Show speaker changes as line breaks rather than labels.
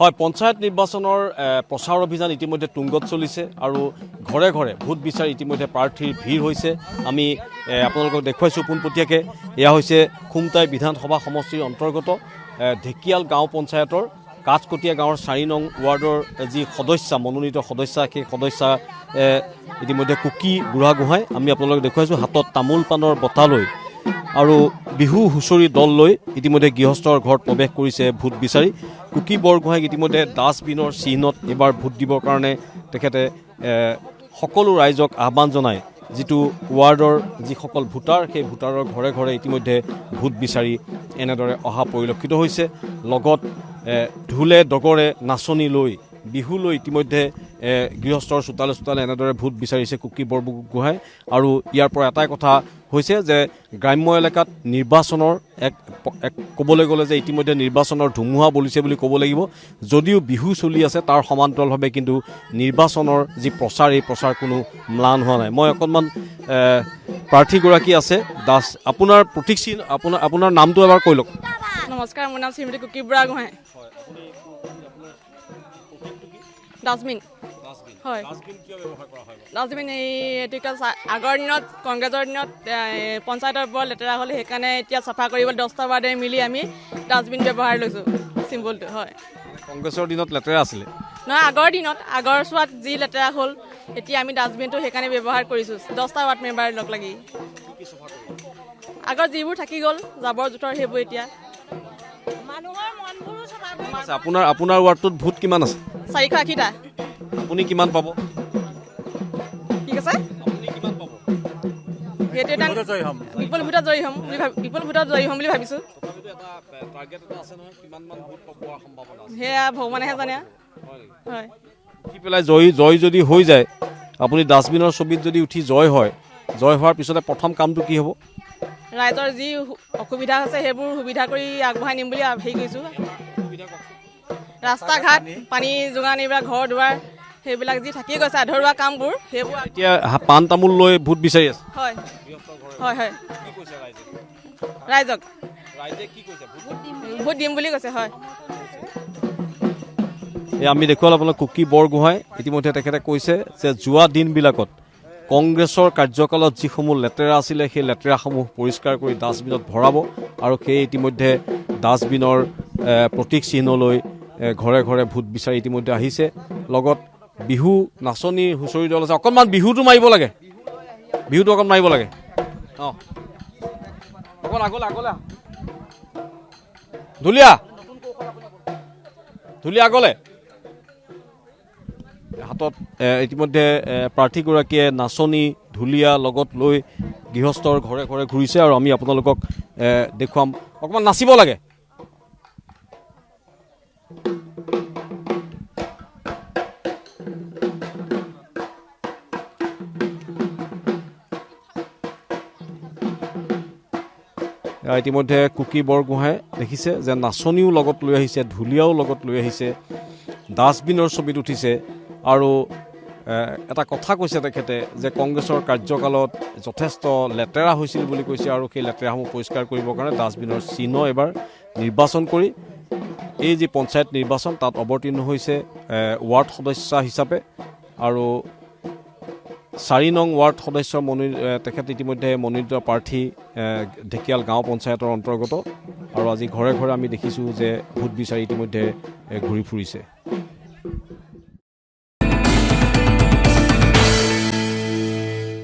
হয়, পঞ্চায়ত নিৰ্বাচনৰ প্ৰচাৰ অভিযান ইতিমধ্যে তুংগত চলিছে আৰু ঘৰে ঘৰে ভোট বিচাৰি ইতিমধ্যে প্ৰাৰ্থীৰ ভিৰ হৈছে। আমি আপোনালোকক দেখুৱাইছোঁ পোনপটীয়াকৈ। এয়া হৈছে খুমটাই বিধানসভা সমষ্টিৰ অন্তৰ্গত ঢেকিয়াল গাঁও পঞ্চায়তৰ কাঠকটীয়া গাঁৱৰ 4 নং ৱাৰ্ডৰ যি সদস্যা, মনোনীত সদস্যা, সেই সদস্যা ইতিমধ্যে কুকি বুঢ়াগোহাঁই। আমি আপোনালোকক দেখুৱাইছোঁ হাতত তামোল পাণৰ বঁটা লৈ আৰু বিহু হুঁচৰি দল লৈ ইতিমধ্যে গৃহস্থৰ ঘৰত প্ৰৱেশ কৰিছে ভোট বিচাৰি। কুকি বৰগোহাঁইক ইতিমধ্যে ডাষ্টবিনৰ চিহ্নত এইবাৰ ভোট দিবৰ কাৰণে তেখেতে সকলো ৰাইজক আহ্বান জনায়। যিটো ৱাৰ্ডৰ যিসকল ভোটাৰ, সেই ভোটাৰৰ ঘৰে ঘৰে ইতিমধ্যে ভোট বিচাৰি এনেদৰে অহা পৰিলক্ষিত হৈছে। লগত ঢোলে ডগৰে নাচনি লৈ বিহু লৈ ইতিমধ্যে গৃহস্থৰ চোতালে চোতালে এনেদৰে ভোট বিচাৰিছে কুকি বৰগোহাঁই। আৰু ইয়াৰ পৰা এটাই কথা হৈছে যে গ্ৰাম্য এলেকাত নিৰ্বাচনৰ এক ক'বলৈ গ'লে যে ইতিমধ্যে নিৰ্বাচনৰ ধুমুহা বলিছে বুলি ক'ব লাগিব। যদিও বিহু চলি আছে, তাৰ সমান্তৰালভাৱে কিন্তু নিৰ্বাচনৰ যি প্ৰচাৰ, এই প্ৰচাৰ কোনো ম্লান হোৱা নাই। মই অকণমান প্ৰাৰ্থীগৰাকী আছে দাস, আপোনাৰ প্ৰতীক চিহ্ন, আপোনাৰ নামটো এবাৰ কৈ লওক।
নমস্কাৰ, মোৰ নাম শ্ৰীমতী কুকি বুঢ়াগোহাঁই। ডাষ্টবিন হয়, ডাষ্টবিন এইটো আগৰ দিনত কংগ্ৰেছৰ দিনত পঞ্চায়তৰ ওপৰত লেতেৰা হ'লে সেইকাৰণে এতিয়া চাফা কৰিবলৈ 10টা ৱাৰ্ডে মিলি আমি ডাষ্টবিন ব্যৱহাৰ লৈছোঁ। চিম্বলটো হয়,
কংগ্ৰেছৰ দিনত লেতেৰা আছিলে
নহয়, আগৰ দিনত আগৰ চোৱাত যি লেতেৰা হ'ল, এতিয়া আমি ডাষ্টবিনটো সেইকাৰণে ব্যৱহাৰ কৰিছোঁ 10টা ৱাৰ্ড মেম্বাৰ লগ লাগি। আগৰ যিবোৰ থাকি গ'ল জাবৰ জোঁথৰ, সেইবোৰ এতিয়া মানুহৰ মনবোৰো চাফা।
আপোনাৰ ৱাৰ্ডটোত ভোট কিমান আছে?
480টা।
আপুনি কিমান পাব?
ঠিক আছে, সেইটো এটা বিপুল ভোটত জয়ী হ'ম বুলি ভাবিছোঁ। সেয়া ভগৱানেহে জানে। হয়,
উঠি পেলাই জয় যদি হৈ যায়, আপুনি ডাষ্টবিনৰ ছবিত যদি উঠি জয় হোৱাৰ পিছতে প্ৰথম কামটো কি হ'ব?
ৰাইজৰ যি অসুবিধা হৈছে সেইবোৰ সুবিধা কৰি আগবঢ়াই নিম বুলি হেৰি কৰিছোঁ। ৰাস্তা ঘাট, পানী যোগান, এইবিলাক ঘৰ দুৱাৰ, সেইবিলাক যি থাকি গৈছে আধৰুৱা কামবোৰ, সেইবোৰ
এতিয়া পাণ তামোল লৈ ভোট বিচাৰি আছে।
হয় হয় হয়, ৰাইজক ভোট দিম বুলি কৈছে। হয়,
আমি দেখুৱাল আপোনাক কুকি বৰগোহাঁই। ইতিমধ্যে তেখেতে কৈছে যে যোৱা দিনবিলাকত কংগ্ৰেছৰ কাৰ্যকালত যিসমূহ লেতেৰা আছিলে, সেই লেতেৰাসমূহ পৰিষ্কাৰ কৰি ডাষ্টবিনত ভৰাব আৰু সেই ইতিমধ্যে ডাষ্টবিনৰ প্ৰতীক চিহ্ন লৈ ঘৰে ঘৰে ভোট বিচাৰি ইতিমধ্যে আহিছে। লগত বিহু নাচনী হুঁচৰি দল আছে। অকণমান বিহুটো মাৰিব লাগে, বিহুটো অকণ মাৰিব লাগে। অঁ, অকণ আগলৈ ঢুলীয়া আগলৈ। হাতত ইতিমধ্যে প্ৰাৰ্থীগৰাকীয়ে নাচনী ঢুলীয়া লগত লৈ গৃহস্থৰ ঘৰে ঘৰে ঘূৰিছে আৰু আমি আপোনালোকক দেখুৱাম। অকণমান নাচিব লাগে। ইতিমধ্যে কুকি বৰগোহাঁই দেখিছে যে নাচনীও লগত লৈ আহিছে, ঢুলীয়াও লগত লৈ আহিছে, ডাষ্টবিনৰ ছবিত উঠিছে। আৰু এটা কথা কৈছে তেখেতে যে কংগ্ৰেছৰ কাৰ্যকালত যথেষ্ট লেতেৰা হৈছিল বুলি কৈছে আৰু সেই লেতেৰাসমূহ পৰিষ্কাৰ কৰিবৰ কাৰণে ডাষ্টবিনৰ চিহ্ন এবাৰ নিৰ্বাচন কৰি এই যি পঞ্চায়ত নিৰ্বাচন তাত অৱতীৰ্ণ হৈছে ৱাৰ্ড সদস্য হিচাপে। আৰু 4 নং ৱাৰ্ড সদস্যৰ তেখেত ইতিমধ্যে মনোনীত প্ৰাৰ্থী ঢেকিয়াল গাঁও পঞ্চায়তৰ অন্তৰ্গত। আৰু আজি ঘৰে ঘৰে আমি দেখিছোঁ যে ভোট বিচাৰি ইতিমধ্যে ঘূৰি ফুৰিছে।